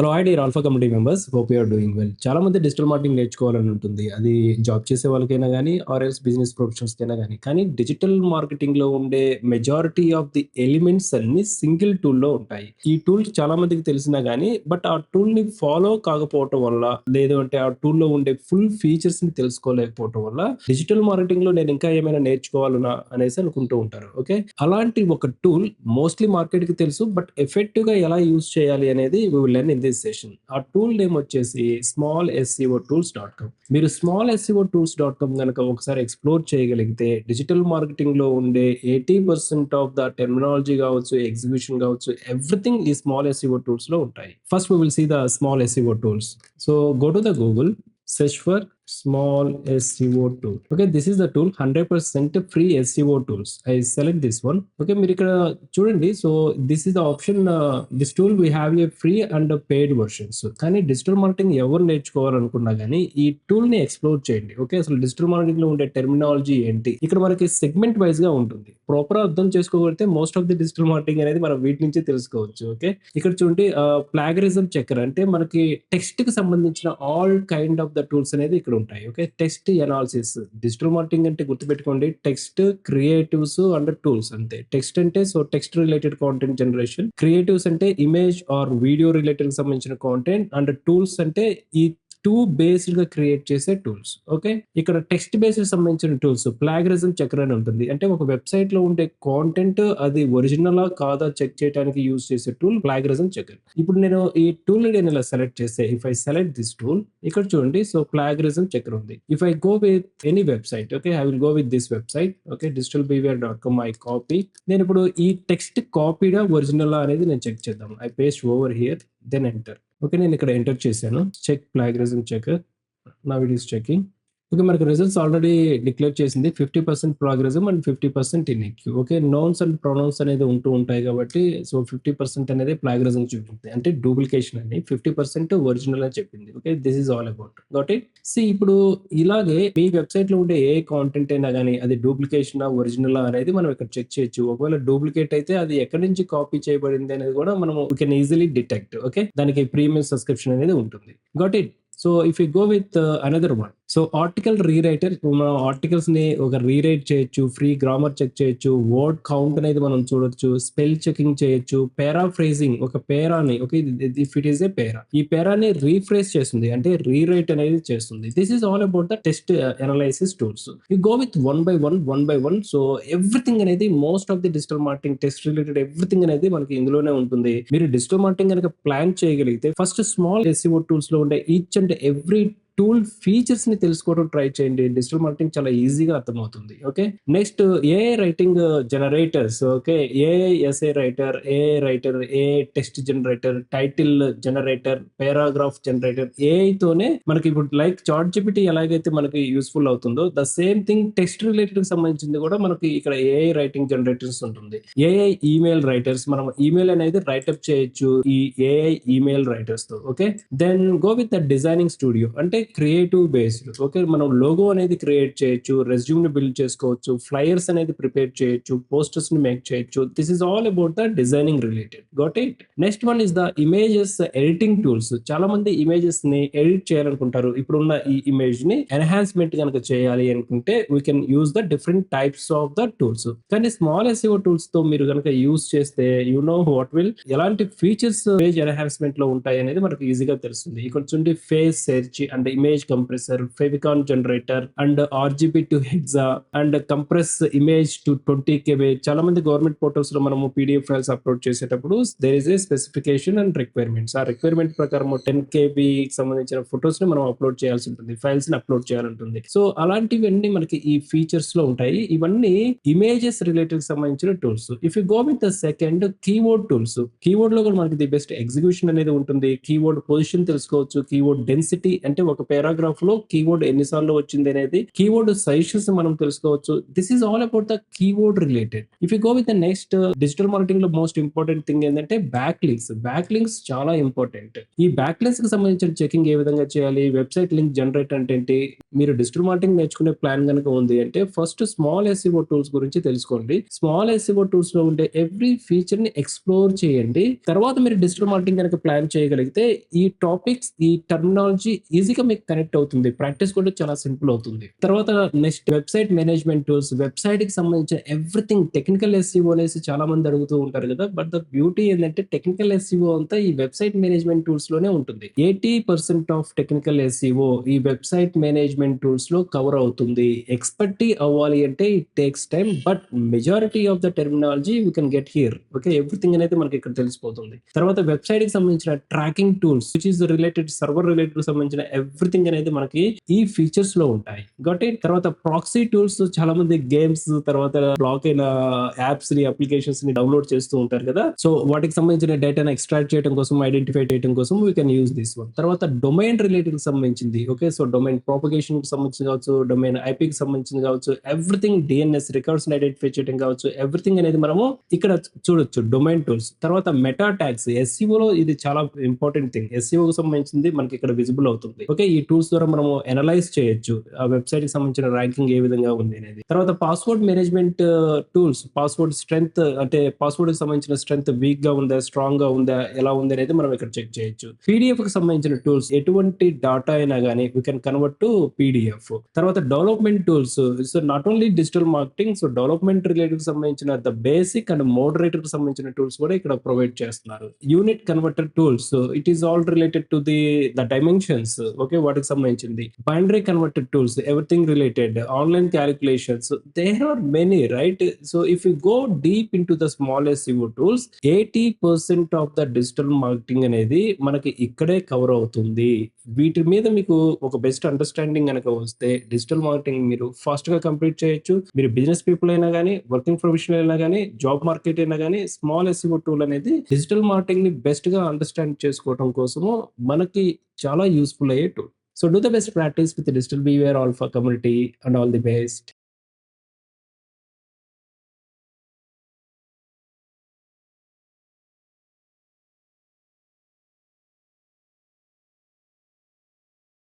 Hello hi dear alpha community members, hope you are doing well. చాలా మంది digital marketing నేర్చుకోవాలని ఉంటుంది. అది జాబ్ చేసే వాళ్ళకైనా కానీ ఆర్ ఎల్స్ బిజినెస్ ప్రొఫెషనల్స్కైనా కానీ డిజిటల్ మార్కెటింగ్ లో ఉండే మెజారిటీ ఆఫ్ ది ఎలిమెంట్స్ అన్ని సింగిల్ టూల్లో ఉంటాయి. ఈ టూల్ చాలా మందికి తెలిసినా కానీ బట్ ఆ టూల్ ని ఫాలో కాకపోవటం వల్ల, లేదు అంటే ఆ టూల్ లో ఉండే ఫుల్ ఫీచర్స్ ని తెలుసుకోలేకపోవటం వల్ల డిజిటల్ మార్కెటింగ్ లో నేను ఇంకా ఏమైనా నేర్చుకోవాలనా అనేసి అనుకుంటూ ఉంటారు. ఓకే, అలాంటి ఒక టూల్ మోస్ట్లీ మార్కెట్ కి తెలుసు, బట్ ఎఫెక్టివ్ గా ఎలా యూజ్ చేయాలి అనేది we will learn in this session. ఆ టూల్ నేమ్ వచ్చేసి smallseo.tools.com. మీరు smallseo.tools.com కనుక ఒకసారి ఎక్స్ప్లోర్ చేయగలిగితే డిజిటల్ మార్కెటింగ్ లో ఉండే 80% ఆఫ్ ద టెర్మినాలజీ కావచ్చు, ఎగ్జిక్యూషన్ కావచ్చు, ఎవ్రీథింగ్ ఈ స్మాల్ ఎస్ఈఓ టూల్స్ లో ఉంటాయి. First we will see the small SEO tools. So go to the Google, search for small SEO tool. Okay, this is the tool, 100% free SEO tools. I select this one. Okay, మీరు ఇక్కడ చూడండి. So this is the option. This tool we have a free and paid versions. కానీ digital marketing ఎవరు నేర్చుకోవాలనుకున్నా కానీ ఈ tool ని explore చేయండి. Okay, అసలు డిజిటల్ మార్కెటింగ్ లో ఉండే టెర్మినాలజీ ఏంటి, ఇక్కడ మనకి సెగ్మెంట్ వైజ్ గా ఉంటుంది. ప్రాపర్ అర్థం చేసుకోగలిగితే most of the digital marketing అనేది మనం వీటి నుంచి తెలుసుకోవచ్చు. ఓకే, ఇక్కడ చూడండి, ప్లాగరిజం చెక్కర్ అంటే మనకి టెక్స్ట్ కి సంబంధించిన all kind of the tools అనేది ఇక్కడ ఉంటాయి. Okay, text analysis. Digital marketing అంటే గుర్తుపెట్టుకోండి, టెక్స్ట్, క్రియేటివ్స్ అండ్ టూల్స్ అంతే. టెక్స్ట్ అంటే so text related content generation, creatives అంటే ఇమేజ్ ఆర్ వీడియో రిలేటెడ్ సంబంధించిన కాంటెంట్, అండ్ టూల్స్ అంటే ఈ టూ బేస్డ్ గా క్రియేట్ చేసే టూల్స్. ఓకే, ఇక్కడ టెక్స్ట్ బేస్డ్ సంబంధించిన టూల్స్ ప్లాగరిజం చెక్కర్ అని ఉంటుంది. అంటే ఒక వెబ్సైట్ లో ఉండే కాంటెంట్ అది ఒరిజినలా కాదా చెక్ చేయడానికి యూజ్ చేసే టూల్ ప్లాగరిజం చెక్కర్. ఇప్పుడు నేను ఈ టూల్ ని నేను ఇలా సెలెక్ట్ చేస్తే, if I select this tool, ఇక్కడ చూడండి, సో ప్లాగరిజం చెక్కర్ ఉంది. If I go with any website, okay, I will go with this website. Okay, digitalbehavior.com. I copy. నేను ఇప్పుడు ఈ టెక్స్ట్ కాపీడా ఒరిజినల్ అనేది నేను చెక్ చేద్దాం. I paste over here, then enter. Okay, నేను ఇక్కడ ఎంటర్ చేశాను. Check plagiarism checker. Now it is checking. Okay, మనకి రిజల్ట్స్ ఆల్రెడీ డిక్లేర్ చేసింది. 50% ప్లాగరిజం అండ్ 50% ఇన్ఎక్యూ. ఓకే, నౌన్స్ అండ్ ప్రొనౌన్స్ అనేది ఉంటూ ఉంటాయి కాబట్టి సో 50% అనేది ప్లాగరిజం చూపించింది, అంటే డూప్లికేషన్ అని. 50% ఒరిజినల్ అని చెప్పింది. Okay, this is all about. Got it. సి ఇప్పుడు ఇలాగే మీ వెబ్సైట్ లో ఉండే ఏ కాంటెంట్ అయినా కానీ అది డూప్లికేషన్ ఒరిజినల్ అనేది మనం ఇక్కడ చెక్ చేయొచ్చు. ఒకవేళ డూప్లికేట్ అయితే అది ఎక్కడి నుంచి కాపీ చేయబడింది అనేది కూడా మనం we can easily detect. Okay, దానికి ప్రీమియం సబ్స్క్రిప్షన్ అనేది ఉంటుంది. Got it. So if you go with another one, so article rewriter. మనం ఆర్టికల్స్ ని ఒక రీరైట్ చేయొచ్చు, ఫ్రీ గ్రామర్ చెక్ చేయొచ్చు, వర్డ్ కౌంట్ అనేది మనం చూడొచ్చు, స్పెల్ చెకింగ్ చేయొచ్చు, పేరాఫ్రేజింగ్. ఒక పేరాని, okay, if it is a para, ఈ పేరాని రీఫ్రేజ్ చేస్తుంది, అంటే రీరైట్ అనేది చేస్తుంది. This is all about the test analysis tools. You go with one by one. So everything అనేది most of the digital marketing test related everything అనేది మనకి ఇందులోనే ఉంటుంది. మీరు డిజిటల్ మార్కెటింగ్ కనుక ప్లాన్ చేయగలిగితే ఫస్ట్ స్మాల్ ఎస్ఈఓ టూల్స్ లో ఉండే each and every tool features ని తెలుసుకోవడం ట్రై చేయండి. డిజిటల్ మార్కెటింగ్ చాలా ఈజీగా అర్థమవుతుంది. Okay, next AI writing generators. Okay, AI essay writer, AI writer, AI text generator, title generator, paragraph generator. AI తోనే మనకి ఇప్పుడు లైక్ చాట్ జిపిటి ఎలాగైతే మనకి యూస్ఫుల్ అవుతుందో, the same thing text related సంబంధించింది కూడా మనకి ఇక్కడ ఏఐ రైటింగ్ జనరేటర్స్ ఉంటుంది. ఏఐ ఈమెయిల్ రైటర్స్, మనం ఈమెయిల్ అనేది రైటప్ చేయొచ్చు ఈ ఏఐ ఈమెయిల్ రైటర్స్ తో. Okay, then go with the designing studio, అంటే క్రియేటివ్ బేస్డ్. ఓకే, మనం లోగో అనేది క్రియేట్ చేయొచ్చు, రెజ్యూమ్ ని బిల్డ్ చేసుకోవచ్చు, ఫ్లైయర్స్ అనేది ప్రిపేర్ చేయొచ్చు, పోస్టర్స్ ని మేక్ చేయొచ్చు. This is all about the designing related. Got it. Next one is the images editing tools. చాలా మంది ఇమేజెస్ ని ఎడిట్ చేయాలనుకుంటారు. ఇప్పుడున్న ఈ ఇమేజ్ ని ఎన్హాన్స్మెంట్ కనుక చేయాలి అనుకుంటే we can use the different types of the tools. కానీ స్మాల్ ఎస్ఈఓ టూల్స్ తో మీరు కనుక యూజ్ చేస్తే యు నో వాట్ విల్, ఎలాంటి ఫీచర్స్ పేజ్ ఎన్హాన్స్మెంట్ లో ఉంటాయి అనేది మనకు ఈజీగా తెలుస్తుంది. ఇక్కడ చూడండి, face search and image compressor, favicon generator, and RGB to hexa, and compress image to 20 KB. చాలా మంది గవర్నమెంట్ పోర్టల్స్ లో మనము పీడిఎఫ్ ఫైల్స్ అప్లోడ్ చేసేటప్పుడు there is a specification and requirements. ఆ రిక్వైర్మెంట్ ప్రకారం 10 KB సంబంధించిన ఫొటోస్ ని మనం అప్లోడ్ చేయాల్సి ఉంటుంది, ఫైల్స్ ని అప్లోడ్ చేయాలంటుంది. సో అలాంటివన్నీ మనకి ఈ ఫీచర్స్ లో ఉంటాయి. ఇవన్నీ ఇమేజెస్ రిలేటెడ్ సంబంధించిన tools. If you go with the second, keyword tools. Keyword లో కూడా మనకి ది బెస్ట్ ఎగ్జిక్యూషన్ అనేది ఉంటుంది. కీవర్డ్ పొజిషన్ తెలుసుకోవచ్చు, కీవర్డ్ డెన్సిటీ, అంటే ఒక ఒక పారాగ్రాఫ్ లో కీవర్డ్ ఎన్నిసార్లు వచ్చింది అనేది కీవర్డ్ సజెషన్స్ మనం తెలుసుకోవచ్చు. This is all about the keyword related. If you go with the next digital marketing లో మోస్ట్ ఇంపార్టెంట్ థింగ్ ఏంటంటే బ్యాక్ లింక్స్ చాలా ఇంపార్టెంట్. ఈ బ్యాక్ లింక్స్ కి సంబంధించిన చెకింగ్ ఏ విధంగా చేయాలి, వెబ్సైట్ లింక్ జనరేట్ అంటే ఏంటి, మీరు డిజిటల్ మార్కెటింగ్ నేర్చుకునే ప్లాన్ కనుక ఉంది అంటే ఫస్ట్ స్మాల్ ఎస్ఈఓ టూల్స్ గురించి తెలుసుకోండి. స్మాల్ ఎస్ఈఓ టూల్స్ లో ఉండే ఎవ్రీ ఫీచర్ ని ఎక్స్ప్లోర్ చేయండి. తర్వాత మీరు డిజిటల్ మార్కెటింగ్ కనుక ప్లాన్ చేయగలిగితే ఈ టాపిక్స్, ఈ టర్మినాలజీ ఈజీగా మీకు కనెక్ట్ అవుతుంది. ప్రాక్టీస్ కూడా చాలా సింపుల్ అవుతుంది. తర్వాత next website management tools. Website కి సంబంధించిన ఎవ్రీథింగ్ టెక్నికల్ ఎస్ఈఓ అనేసి చాలా మంది అడుగుతూ ఉంటారు కదా. బట్ ద బ్యూటీ ఏంటంటే టెక్నికల్ ఎస్ఈఓ అంతా ఈ వెబ్సైట్ మేనేజ్మెంట్ టూల్స్ లోనే ఉంటుంది. 80% ఆఫ్ టెక్నికల్ ఎస్ఈఓ ఈ వెబ్సైట్ మేనేజ్మెంట్ టూల్స్ లో కవర్ అవుతుంది. ఎక్స్పర్టీ అవ్వాలి అంటే it takes time, but majority of the terminology we can get here. Okay, everything అనేది మనకి ఇక్కడ తెలిసిపోతుంది. తర్వాత వెబ్సైట్ కి సంబంధించిన tracking tools which is related, server related సంబంధించిన ఎవ్రీథింగ్ అనేది మనకి ఈ ఫీచర్స్ లో ఉంటాయి. Got it. తర్వాత ప్రాక్సీ టూల్స్, చాలా మంది గేమ్స్ తర్వాత బ్లాక్ అయిన యాప్స్ ని, అప్లికేషన్స్ ని డౌన్లోడ్ చేస్తూ ఉంటారు కదా. సో వాటికి సంబంధించిన డేటాను ఎక్స్ట్రాక్ట్ చేయడం కోసం, ఐడెంటిఫై చేయడం కోసం we can use this one. తర్వాత డొమైన్ రిలేటెడ్ సంబంధించింది. ఓకే, సో డొమైన్ ప్రాపగేషన్ కి సంబంధించి కావచ్చు, డొమైన్ ఐపీకి సంబంధించింది కావచ్చు, ఎవ్రీథింగ్ డిఎన్ఎస్ రికార్డ్స్ ఐడెంటిఫై చేయడం కావచ్చు, ఎవ్రీథింగ్ అనేది మనము ఇక్కడ చూడొచ్చు డొమైన్ టూల్స్. తర్వాత మెటా ట్యాగ్స్ ఎస్ఈఓ లో ఇది చాలా ఇంపార్టెంట్ థింగ్. ఎస్ఈఓ కి సంబంధించింది మనకి ఇక్కడ విజిబుల్ అవుతుంది. ఓకే, ఈ టూల్స్ ద్వారా మనము అనలైజ్ చేయొచ్చు ఆ వెబ్సైట్ కి సంబంధించిన ర్యాంకింగ్ ఏ విధంగా ఉంది అనేది. తర్వాత password management tools. Password strength అంటే పాస్వర్డ్ కి సంబంధించిన స్ట్రెంగ్త్ వీక్ గా ఉందా, స్ట్రాంగ్ గా ఉందా, ఎలా ఉంది అనేది మనం ఇక్కడ చెక్ చేయొచ్చు. పీడిఎఫ్ కి సంబంధించిన టూల్స్, ఎటువంటి డాటా అయినా కానీ we can convert to PDF. తర్వాత development tools. So not only digital marketing, so development related సంబంధించిన ద బేసిక్ అండ్ మోడరేటర్ కి సంబంధించిన టూల్స్ కూడా ఇక్కడ ప్రొవైడ్ చేస్తున్నారు. Unit converter tools, it is all related to the dimensions. Okay, వాటికి సంబంధించింది. Binary converter tools, everything related. Online calculations, there are many, right. So if you go deep into the small SEO tools, 80% of the digital marketing అనేది మనకి ఇక్కడే cover అవుతుంది. వీటి మీద మీకు ఒక బెస్ట్ అండర్స్టాండింగ్ కనుక వస్తే డిజిటల్ మార్కెటింగ్ మీరు ఫాస్ట్ గా కంప్లీట్ చేయొచ్చు. మీరు బిజినెస్ పీపుల్ అయినా కానీ, వర్కింగ్ ప్రొఫెషనల్ అయినా కానీ, జాబ్ మార్కెట్ అయినా కానీ, స్మాల్ ఎస్ఈఓ టూల్ అనేది డిజిటల్ మార్కెటింగ్ ని బెస్ట్ గా అండర్స్టాండ్ చేసుకోవడం కోసము మనకి చాలా యూస్ఫుల్ అయ్యే tool. So do the best practice with digital beware alpha community and all the best.